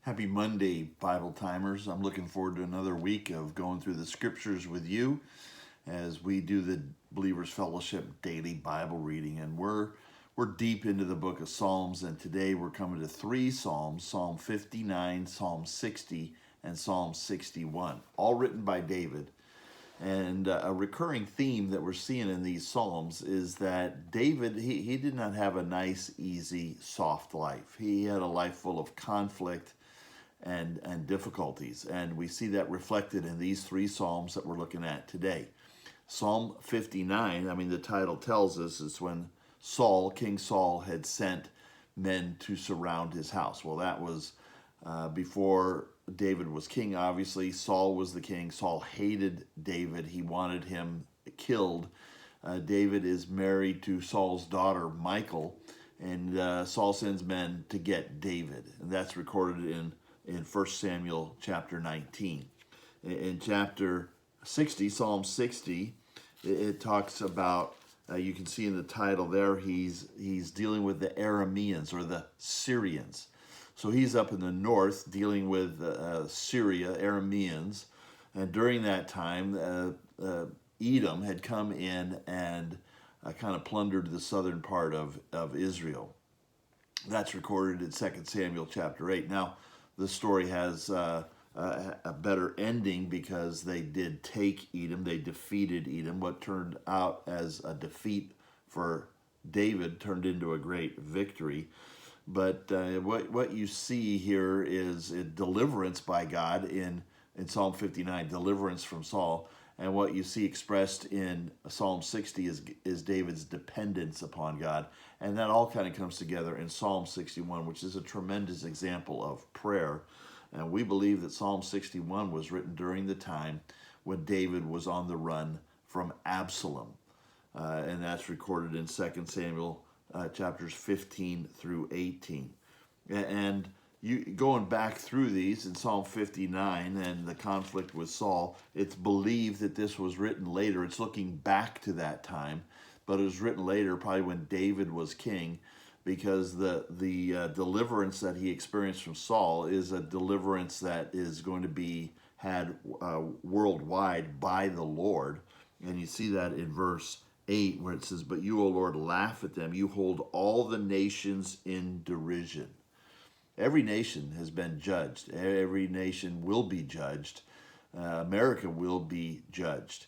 Happy Monday, Bible timers. I'm looking forward to another week of going through the scriptures with you as we do the Believers Fellowship daily Bible reading. And we're deep into the book of Psalms, and today we're coming to three Psalms, Psalm 59, Psalm 60, and Psalm 61, all written by David. And a recurring theme that we're seeing in these Psalms is that David, he did not have a nice, easy, soft life. He had a life full of conflict and difficulties. And we see that reflected in these three Psalms that we're looking at today. Psalm 59, the title tells us, is when King Saul, had sent men to surround his house. Well, that was before David was king, obviously. Saul was the king. Saul hated David. He wanted him killed. David is married to Saul's daughter, Michal, and Saul sends men to get David. And that's recorded in 1 Samuel chapter 19. In chapter 60, Psalm 60, it talks about, you can see in the title there, he's dealing with the Arameans or the Syrians. So he's up in the north dealing with Syria, Arameans, and during that time, Edom had come in and kind of plundered the southern part of Israel. That's recorded in 2 Samuel chapter 8. Now, the story has a better ending because they did take Edom. They defeated Edom. What turned out as a defeat for David turned into a great victory. But what you see here is a deliverance by God in Psalm 59, deliverance from Saul. And what you see expressed in Psalm 60 is David's dependence upon God. And that all kind of comes together in Psalm 61, which is a tremendous example of prayer. And we believe that Psalm 61 was written during the time when David was on the run from Absalom. And that's recorded in 2 Samuel chapters 15 through 18. And going back through these in Psalm 59 and the conflict with Saul, it's believed that this was written later. It's looking back to that time, but it was written later, probably when David was king, because the deliverance that he experienced from Saul is a deliverance that is going to be had worldwide by the Lord. And you see that in verse 8 where it says, "But you, O Lord, laugh at them. You hold all the nations in derision." Every nation has been judged. Every nation will be judged. America will be judged.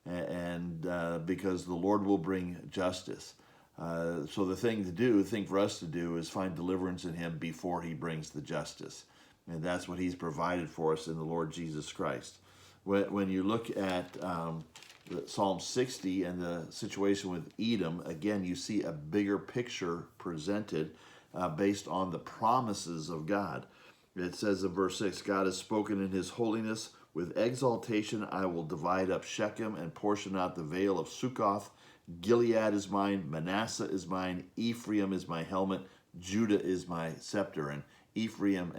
And because the Lord will bring justice. So the thing for us to do is find deliverance in him before he brings the justice. And that's what he's provided for us in the Lord Jesus Christ. When you look at Psalm 60 and the situation with Edom, again, you see a bigger picture presented based on the promises of God. It says in verse 6, "God has spoken in his holiness. With exaltation I will divide up Shechem and portion out the vale of Succoth. Gilead is mine, Manasseh is mine, Ephraim is my helmet, Judah is my scepter." And Ephraim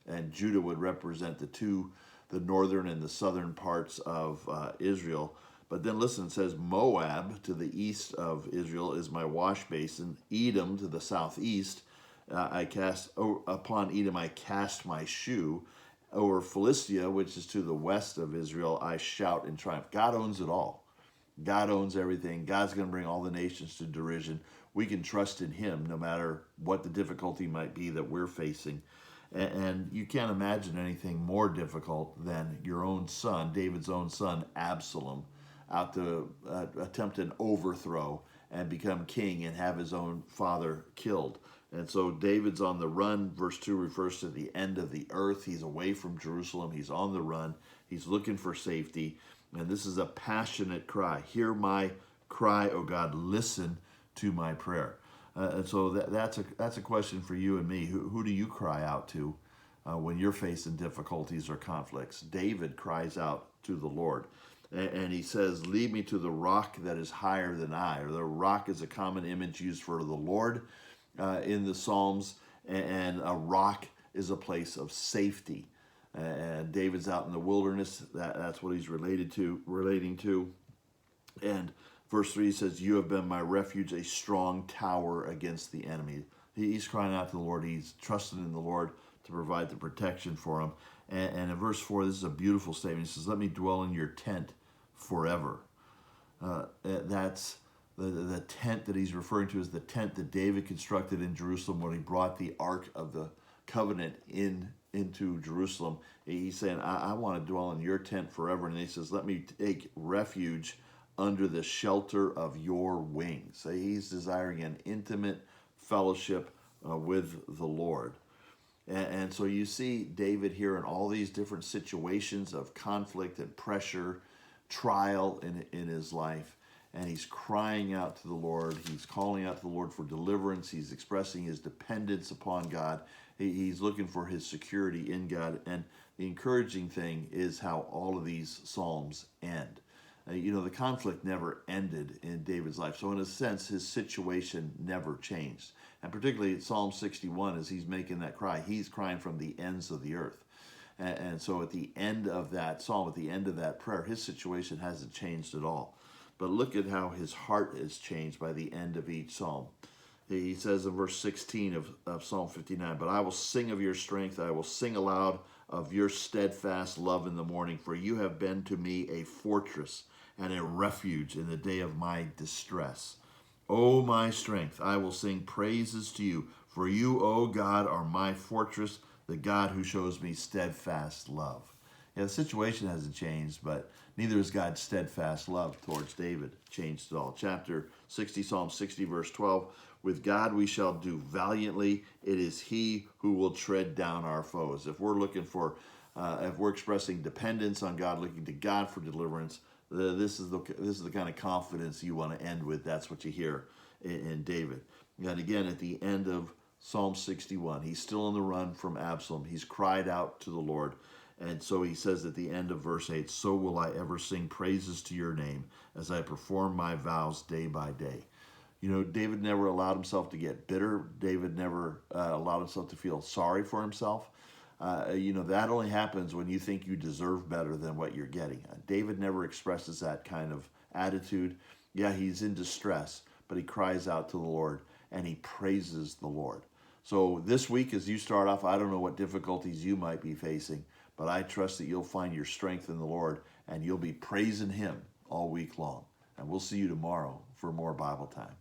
and Judah would represent the northern and the southern parts of Israel. But then listen, it says, "Moab to the east of Israel is my wash basin, Edom to the southeast. Upon Edom I cast my shoe. Over Philistia, which is to the west of Israel, I shout in triumph." God owns it all. God owns everything. God's going to bring all the nations to derision. We can trust in him no matter what the difficulty might be that we're facing. And you can't imagine anything more difficult than your own son, David's own son, Absalom, out to attempt an overthrow and become king and have his own father killed. And so David's on the run. Verse 2 refers to the end of the earth. He's away from Jerusalem. He's on the run. He's looking for safety. And this is a passionate cry. "Hear my cry, O God. Listen to my prayer." And so that's a question for you and me. Who do you cry out to when you're facing difficulties or conflicts? David cries out to the Lord. And he says, "Lead me to the rock that is higher than I." Or the rock is a common image used for the Lord in the Psalms. And a rock is a place of safety. And David's out in the wilderness. That's what he's relating to. And verse 3 says, "You have been my refuge, a strong tower against the enemy." He's crying out to the Lord. He's trusting in the Lord to provide the protection for him. And in verse 4, this is a beautiful statement. He says, let me dwell in your tent forever. That's the tent that he's referring to is the tent that David constructed in Jerusalem when he brought the Ark of the Covenant into Jerusalem. He's saying, I want to dwell in your tent forever. And he says, let me take refuge under the shelter of your wings. So he's desiring an intimate fellowship with the Lord. And so you see David here in all these different situations of conflict and pressure, trial in his life. And he's crying out to the Lord. He's calling out to the Lord for deliverance. He's expressing his dependence upon God. He's looking for his security in God. And the encouraging thing is how all of these Psalms end. The conflict never ended in David's life. So in a sense, his situation never changed. And particularly Psalm 61, as he's making that cry, he's crying from the ends of the earth. And so at the end of that psalm, at the end of that prayer, his situation hasn't changed at all. But look at how his heart is changed by the end of each psalm. He says in verse 16 of Psalm 59, but I will sing of your strength, I will sing aloud of your steadfast love in the morning, for you have been to me a fortress and a refuge in the day of my distress. O my strength, I will sing praises to you, for you, O God, are my fortress, the God who shows me steadfast love. Yeah, the situation hasn't changed, but neither is God's steadfast love towards David changed at all. Chapter 60, Psalm 60, verse 12, with God we shall do valiantly. It is he who will tread down our foes. If we're looking for, if we're expressing dependence on God, looking to God for deliverance, this is the kind of confidence you want to end with. That's what you hear in David. And again, at the end of Psalm 61, he's still on the run from Absalom. He's cried out to the Lord. And so he says at the end of verse 8, so will I ever sing praises to your name as I perform my vows day by day. David never allowed himself to get bitter. David never allowed himself to feel sorry for himself. That only happens when you think you deserve better than what you're getting. David never expresses that kind of attitude. Yeah, he's in distress, but he cries out to the Lord and he praises the Lord. So this week, as you start off, I don't know what difficulties you might be facing, but I trust that you'll find your strength in the Lord and you'll be praising him all week long. And we'll see you tomorrow for more Bible time.